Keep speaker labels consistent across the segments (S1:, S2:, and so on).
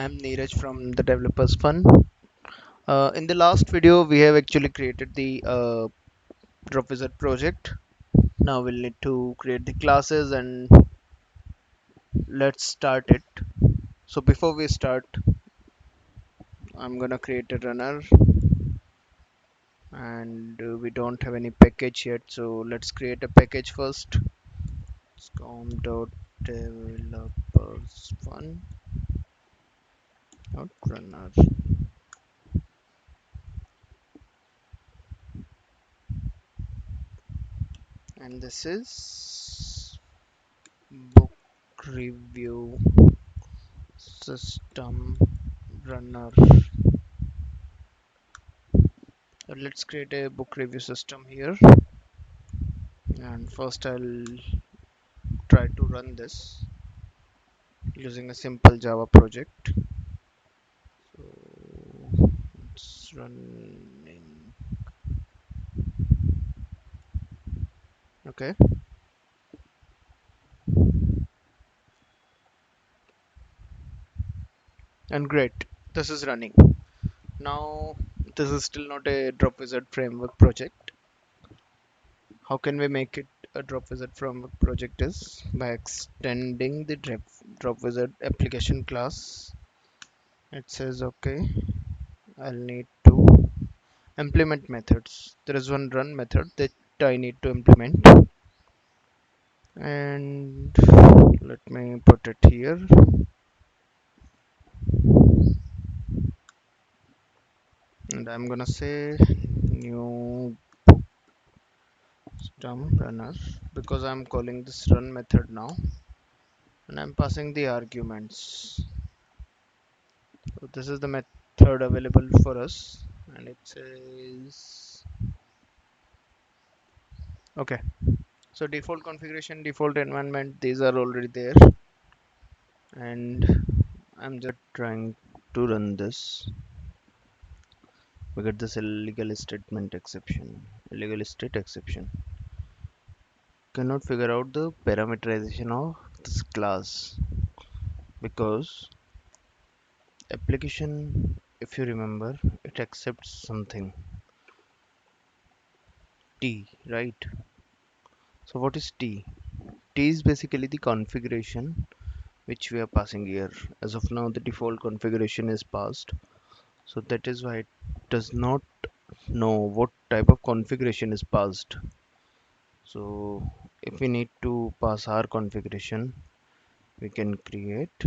S1: I'm Neeraj from the Developers Fund. In the last video, we have actually created the Dropwizard project. Now we'll need to create the classes and let's start it. So before we start, I'm gonna create a runner and we don't have any package yet. So let's create a package first. scom.developersfun.runner, and this is book review system runner. Let's create a book review system here, and first I'll try to run this using a simple Java project. So it's running. Okay, and great, this is running now. This is still not a Dropwizard framework project. How can we make it a Dropwizard framework project? Is by extending the Dropwizard application class. It says okay, I'll need to implement methods. There is one run method that I need to implement, and let me put it here. And I'm gonna say new system runner because I'm calling this run method now, and I'm passing the arguments. So this is the method available for us, and it says okay. So default configuration, default environment, these are already there, and I'm just trying to run this. We get this illegal statement exception. Illegal state exception. Cannot figure out the parameterization of this class because application, if you remember, it accepts something T, right? So what is T? T is basically the configuration which we are passing here. As of now, the default configuration is passed, so that is why it does not know what type of configuration is passed. So if we need to pass our configuration, we can create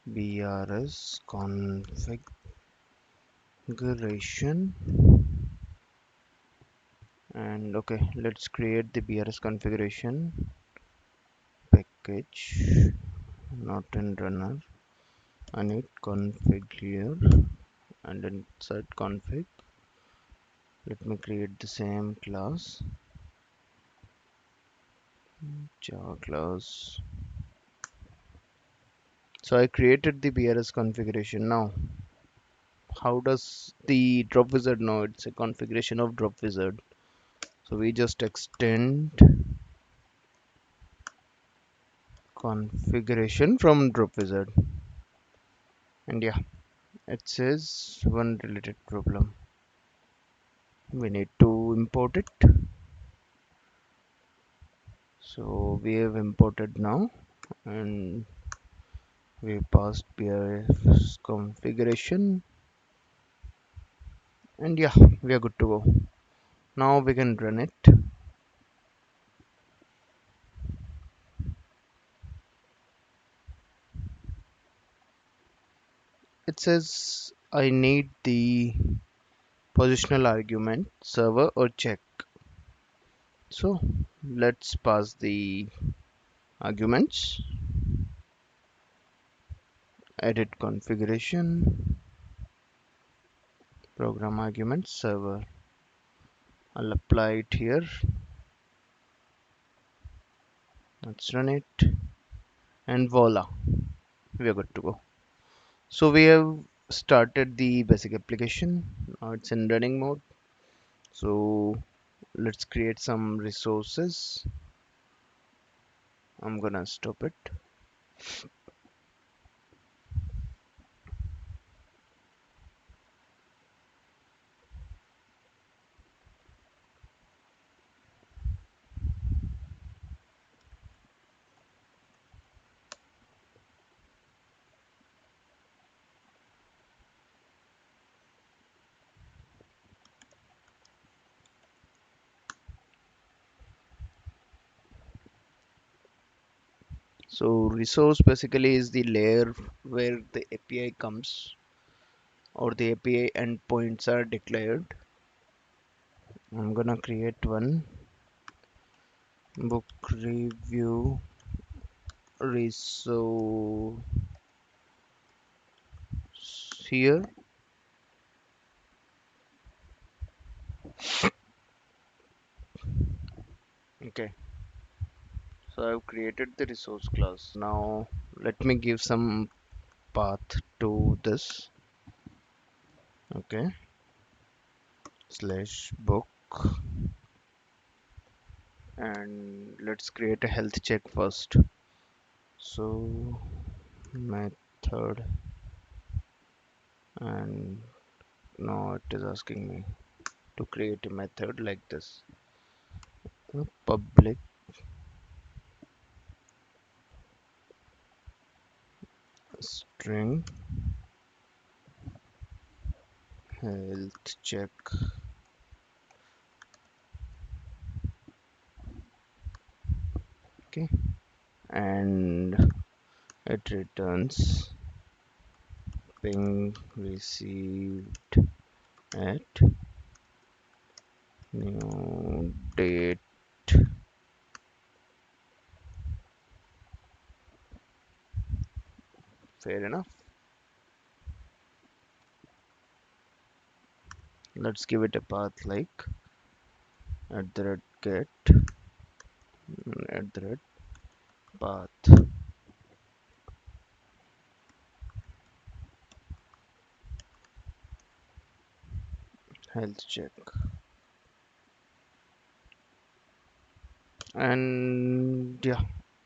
S1: brs configuration, and okay, let's create the brs configuration package, not in runner. I need config here, and inside config, let me create the same class, java class. So I created the brs configuration. Now how does the Dropwizard know it's a configuration of Dropwizard? So we just extend configuration from Dropwizard, and yeah, it says one related problem. We need to import it. So we have imported now, and we passed BRF configuration, and yeah, we are good to go. Now we can run it. It says I need the positional argument server or check. So let's pass the arguments. Edit configuration, program argument server. I'll apply it here. Let's run it, and voila, we are good to go. So we have started the basic application. Now it's in running mode. So let's create some resources. I'm gonna stop it. So resource basically is the layer where the API comes or the API endpoints are declared. I'm gonna create one book review resource here. Okay, so I've created the resource class. Now let me give some path to this. Okay, slash book, and let's create a health check first. So method, and now it is asking me to create a method like this. Public string health check. Okay, and it returns ping received at new date. Fair enough. Let's give it a path like at the red get at the red path health check. And yeah,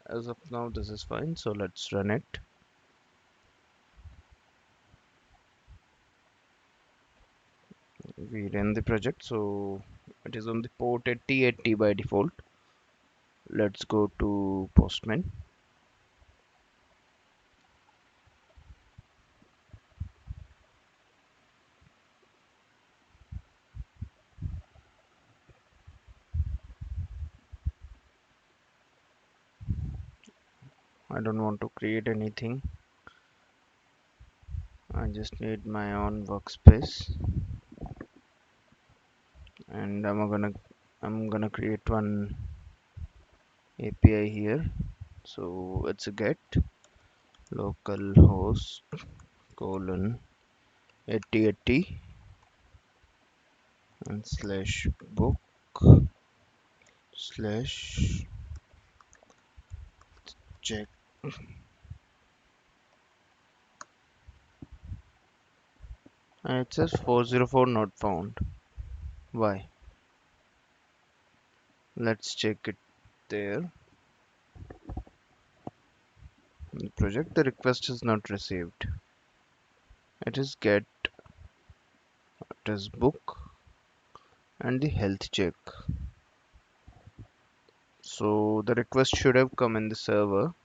S1: as of now this is fine, so let's run it. We ran the project, so it is on the port 8080 by default. Let's go to Postman. I don't want to create anything. I just need my own workspace, and I'm gonna create one API here. So it's a get localhost colon 8080 and slash book slash check. And it says 404 not found. Why? Let's check it there. The project, the request is not received. It is get, it is book, and the health check. So the request should have come in the server.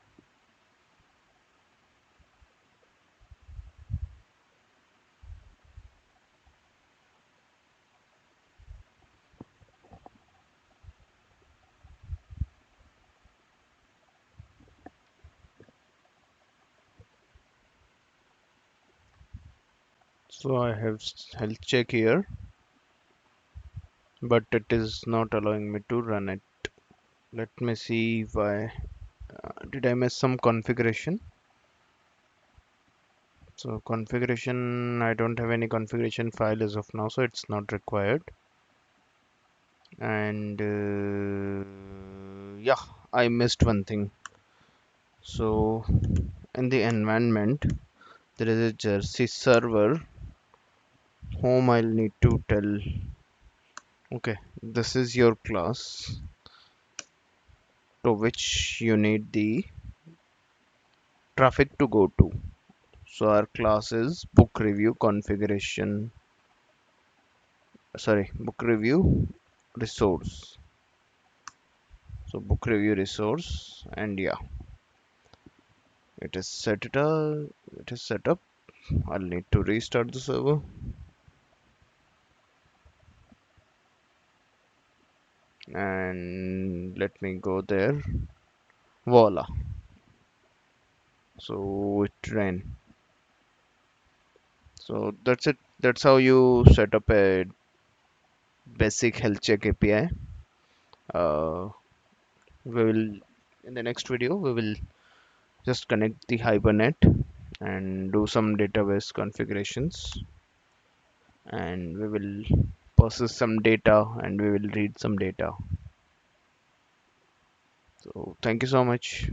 S1: So I have health check here, but it is not allowing me to run it. Let me see why. Did I miss some configuration? So configuration, I don't have any configuration file as of now, so it's not required. And yeah, I missed one thing. So in the environment, there is a Jersey server whom I'll need to tell. Okay, this is your class to which you need the traffic to go to. So our class is book review configuration, sorry, book review resource. So book review resource, and yeah, it is set up. I'll need to restart the server, and let me go there. Voila, So it ran. So that's it. That's how you set up a basic health check API. Uh, we will in the next video we will just connect the Hibernate and do some database configurations, and we will process some data and we will read some data. So thank you so much.